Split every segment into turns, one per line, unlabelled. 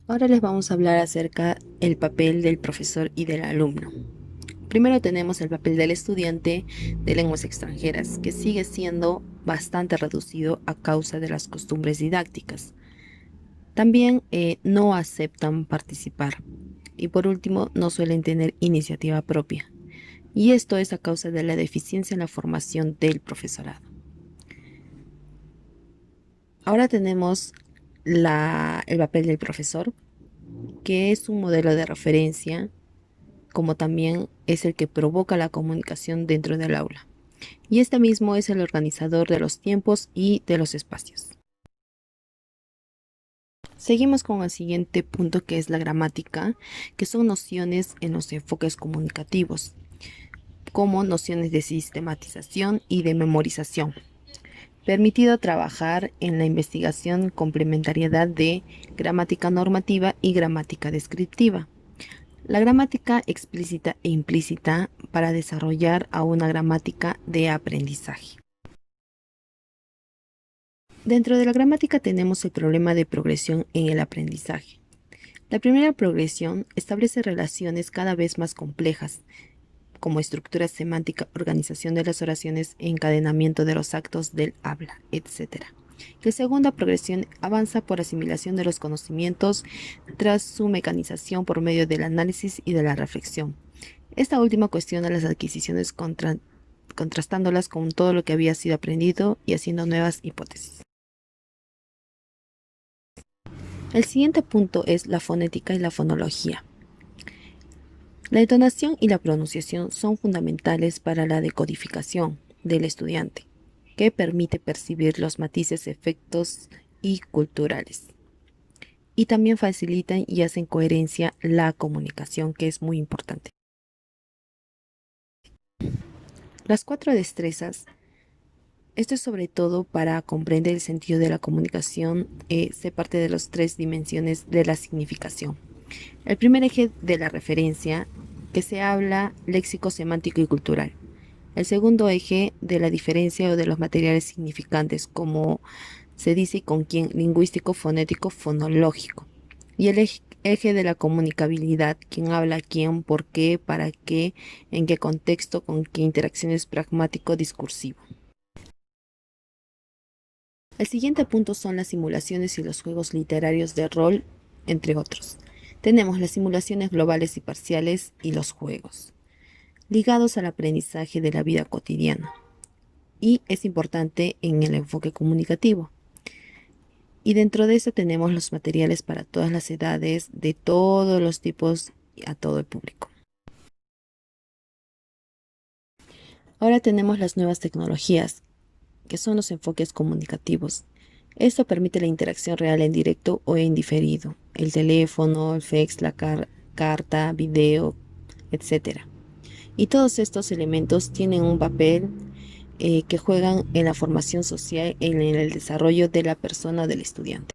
Ahora les vamos a hablar acerca del papel del profesor y del alumno. Primero tenemos el papel del estudiante de lenguas extranjeras, que sigue siendo bastante reducido a causa de las costumbres didácticas. También no aceptan participar y por último no suelen tener iniciativa propia. Y esto es a causa de la deficiencia en la formación del profesorado. Ahora tenemos el papel del profesor, que es un modelo de referencia, como también es el que provoca la comunicación dentro del aula. Y este mismo es el organizador de los tiempos y de los espacios. Seguimos con el siguiente punto, que es la gramática, que son nociones en los enfoques comunicativos, como nociones de sistematización y de memorización. Permitido trabajar en la investigación complementariedad de gramática normativa y gramática descriptiva. La gramática explícita e implícita para desarrollar a una gramática de aprendizaje. Dentro de la gramática tenemos el problema de progresión en el aprendizaje. La primera progresión establece relaciones cada vez más complejas, como estructura semántica, organización de las oraciones, encadenamiento de los actos del habla, etc. La segunda progresión avanza por asimilación de los conocimientos tras su mecanización por medio del análisis y de la reflexión. Esta última cuestiona las adquisiciones contrastándolas con todo lo que había sido aprendido y haciendo nuevas hipótesis. El siguiente punto es la fonética y la fonología. La entonación y la pronunciación son fundamentales para la decodificación del estudiante, que permite percibir los matices, efectos y culturales. Y también facilitan y hacen coherencia la comunicación, que es muy importante. Las 4 destrezas. Esto es sobre todo para comprender el sentido de la comunicación, se parte de las 3 dimensiones de la significación. El primer eje de la referencia, que se habla léxico, semántico y cultural. El segundo eje de la diferencia o de los materiales significantes, como se dice y con quién, lingüístico, fonético, fonológico. Y el eje de la comunicabilidad, quién habla, quién, por qué, para qué, en qué contexto, con qué interacciones pragmático, discursivo. El siguiente punto son las simulaciones y los juegos literarios de rol, entre otros. Tenemos las simulaciones globales y parciales y los juegos, ligados al aprendizaje de la vida cotidiana. Y es importante en el enfoque comunicativo. Y dentro de eso tenemos los materiales para todas las edades, de todos los tipos, y a todo el público. Ahora tenemos las nuevas tecnologías, que son los enfoques comunicativos. Esto permite la interacción real en directo o en diferido, el teléfono, el fax, la carta, video, etc. Y todos estos elementos tienen un papel que juegan en la formación social, en el desarrollo de la persona o del estudiante.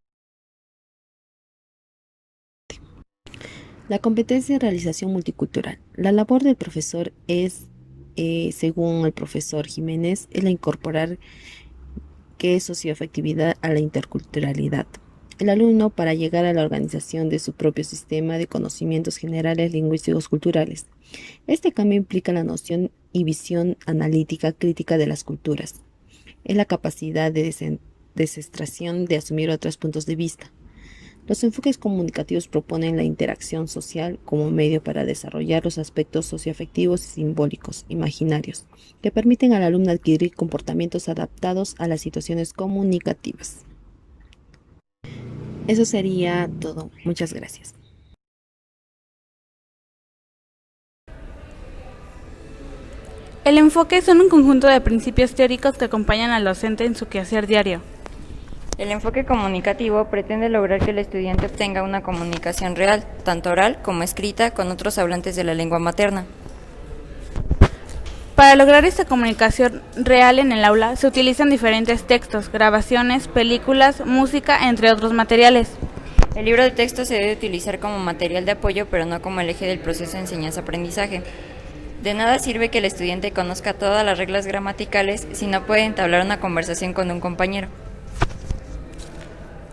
La competencia en realización multicultural. La labor del profesor es, según el profesor Jiménez, es la incorporar que es socioafectividad a la interculturalidad. El alumno para llegar a la organización de su propio sistema de conocimientos generales lingüísticos culturales. Este cambio implica la noción y visión analítica crítica de las culturas. Es la capacidad de desextracción de asumir otros puntos de vista. Los enfoques comunicativos proponen la interacción social como medio para desarrollar los aspectos socioafectivos y simbólicos, imaginarios, que permiten al alumno adquirir comportamientos adaptados a las situaciones comunicativas. Eso sería todo. Muchas gracias.
El enfoque son un conjunto de principios teóricos que acompañan al docente en su quehacer diario.
El enfoque comunicativo pretende lograr que el estudiante obtenga una comunicación real, tanto oral como escrita, con otros hablantes de la lengua materna.
Para lograr esta comunicación real en el aula se utilizan diferentes textos, grabaciones, películas, música, entre otros materiales.
El libro de texto se debe utilizar como material de apoyo, pero no como el eje del proceso de enseñanza-aprendizaje. De nada sirve que el estudiante conozca todas las reglas gramaticales si no puede entablar una conversación con un compañero.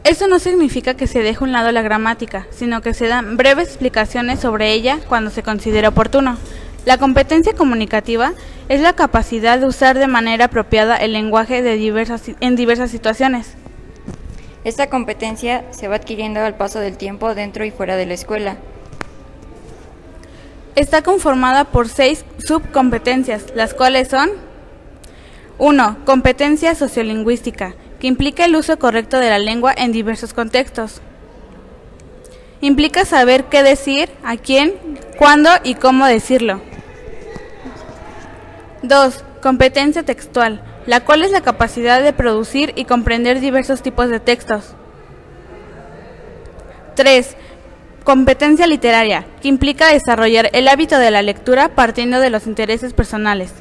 Esto no significa que se deje a un lado la gramática, sino que se dan breves explicaciones sobre ella cuando se considere oportuno. La competencia comunicativa es la capacidad de usar de manera apropiada el lenguaje en diversas situaciones.
Esta competencia se va adquiriendo al paso del tiempo dentro y fuera de la escuela.
Está conformada por 6 subcompetencias, las cuales son: 1. Competencia sociolingüística, que implica el uso correcto de la lengua en diversos contextos. Implica saber qué decir, a quién, cuándo y cómo decirlo. 2. Competencia textual, la cual es la capacidad de producir y comprender diversos tipos de textos. 3. Competencia literaria, que implica desarrollar el hábito de la lectura partiendo de los intereses personales.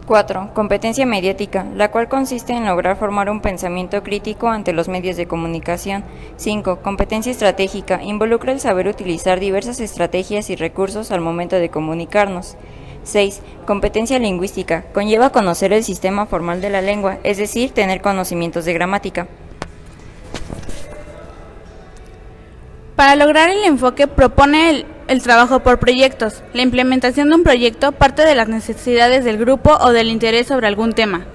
4. Competencia mediática, la cual consiste en lograr formar un pensamiento crítico ante los medios de comunicación. 5. Competencia estratégica, involucra el saber utilizar diversas estrategias y recursos al momento de comunicarnos. 6. Competencia lingüística, conlleva conocer el sistema formal de la lengua, es decir, tener conocimientos de gramática.
Para lograr el enfoque propone el trabajo por proyectos. La implementación de un proyecto parte de las necesidades del grupo o del interés sobre algún tema.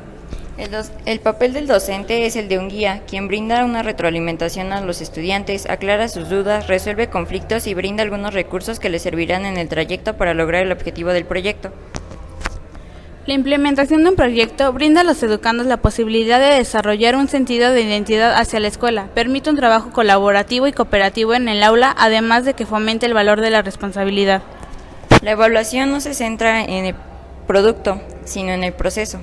El papel del docente es el de un guía, quien brinda una retroalimentación a los estudiantes, aclara sus dudas, resuelve conflictos y brinda algunos recursos que les servirán en el trayecto para lograr el objetivo del proyecto.
La implementación de un proyecto brinda a los educandos la posibilidad de desarrollar un sentido de identidad hacia la escuela, permite un trabajo colaborativo y cooperativo en el aula, además de que fomente el valor de la responsabilidad.
La evaluación no se centra en el producto, sino en el proceso.